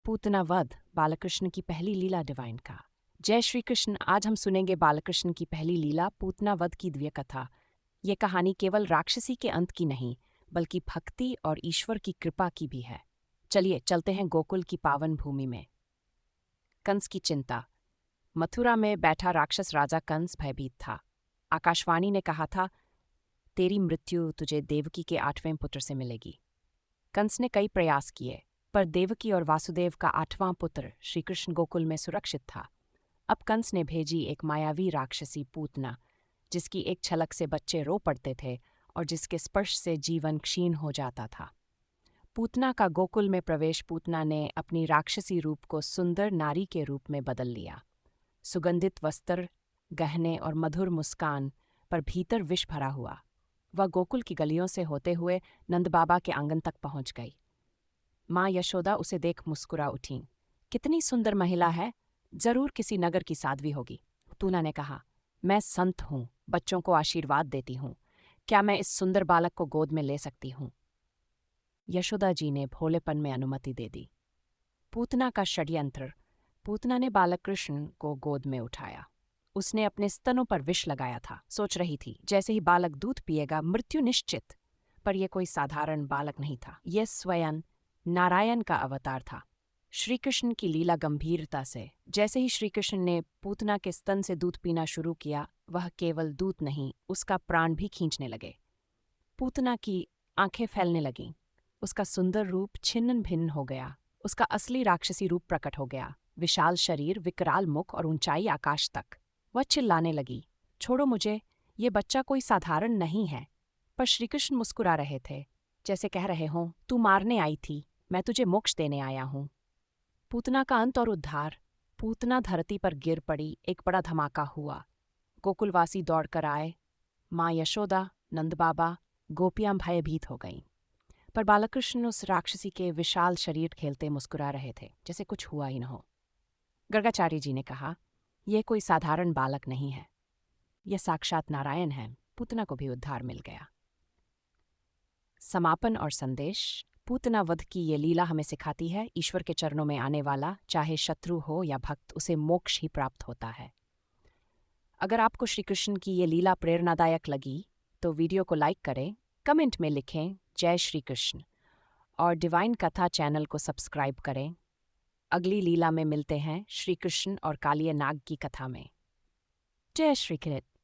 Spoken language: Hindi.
पूतना वध, बालकृष्ण की पहली लीला डिवाइन का। जय श्री कृष्ण। आज हम सुनेंगे बालकृष्ण की पहली लीला पूतना वध की दिव्य कथा। ये कहानी केवल राक्षसी के अंत की नहीं, बल्कि भक्ति और ईश्वर की कृपा की भी है। चलिए चलते हैं गोकुल की पावन भूमि में। कंस की चिंता। मथुरा में बैठा राक्षस राजा कंस भयभीत था। आकाशवाणी ने कहा था, तेरी मृत्यु तुझे देवकी के 8वें पुत्र से मिलेगी। कंस ने कई प्रयास किए, पर देवकी और वासुदेव का 8वां पुत्र श्रीकृष्ण गोकुल में सुरक्षित था। अब कंस ने भेजी एक मायावी राक्षसी पूतना, जिसकी एक छलक से बच्चे रो पड़ते थे और जिसके स्पर्श से जीवन क्षीण हो जाता था। पूतना का गोकुल में प्रवेश पूतना ने अपनी राक्षसी रूप को सुंदर नारी के रूप में बदल लिया। सुगंधित वस्त्र, गहने और मधुर मुस्कान, पर भीतर विष भरा हुआ। वह गोकुल की गलियों से होते हुए नंद बाबा के आंगन तक पहुंच गई। माँ यशोदा उसे देख मुस्कुरा उठीं। कितनी सुंदर महिला है, जरूर किसी नगर की साध्वी होगी। पूतना ने कहा, मैं संत हूँ, बच्चों को आशीर्वाद देती हूँ। क्या मैं इस सुंदर बालक को गोद में ले सकती हूँ? यशोदा जी ने भोलेपन में अनुमति दे दी। पूतना का षड्यंत्र। पूतना ने बालकृष्ण को गोद में उठाया। उसने अपने स्तनों पर विष लगाया था। सोच रही थी, जैसे ही बालक दूध पिएगा मृत्यु निश्चित। पर यह कोई साधारण बालक नहीं था, यह स्वयं नारायण का अवतार था। श्रीकृष्ण की लीला गंभीरता से। जैसे ही श्रीकृष्ण ने पूतना के स्तन से दूध पीना शुरू किया, वह केवल दूध नहीं, उसका प्राण भी खींचने लगे। पूतना की आंखें फैलने लगीं। उसका सुंदर रूप छिन्न भिन्न हो गया। उसका असली राक्षसी रूप प्रकट हो गया। विशाल शरीर, विकराल मुख और ऊंचाई आकाश तक। वह चिल्लाने लगी, छोड़ो मुझे, ये बच्चा कोई साधारण नहीं है। पर श्रीकृष्ण मुस्कुरा रहे थे, जैसे कह रहे हों, तू मारने आई थी, मैं तुझे मोक्ष देने आया हूँ। पूतना का अंत और उद्धार। पूतना धरती पर गिर पड़ी, एक बड़ा धमाका हुआ। गोकुलवासी दौड़कर आए। माँ यशोदा, नंद बाबा, गोपियां भयभीत हो गईं। पर बालकृष्ण उस राक्षसी के विशाल शरीर खेलते मुस्कुरा रहे थे, जैसे कुछ हुआ ही न हो। गर्गाचार्य जी ने कहा, यह कोई साधारण बालक नहीं है, यह साक्षात नारायण है। पूतना को भी उद्धार मिल गया। समापन और संदेश। पूतना वध की ये लीला हमें सिखाती है, ईश्वर के चरणों में आने वाला, चाहे शत्रु हो या भक्त, उसे मोक्ष ही प्राप्त होता है। अगर आपको श्रीकृष्ण की ये लीला प्रेरणादायक लगी तो वीडियो को लाइक करें, कमेंट में लिखें जय श्री कृष्ण और डिवाइन कथा चैनल को सब्सक्राइब करें। अगली लीला में मिलते हैं श्री कृष्ण और कालिया नाग की कथा में। जय श्री कृष्ण।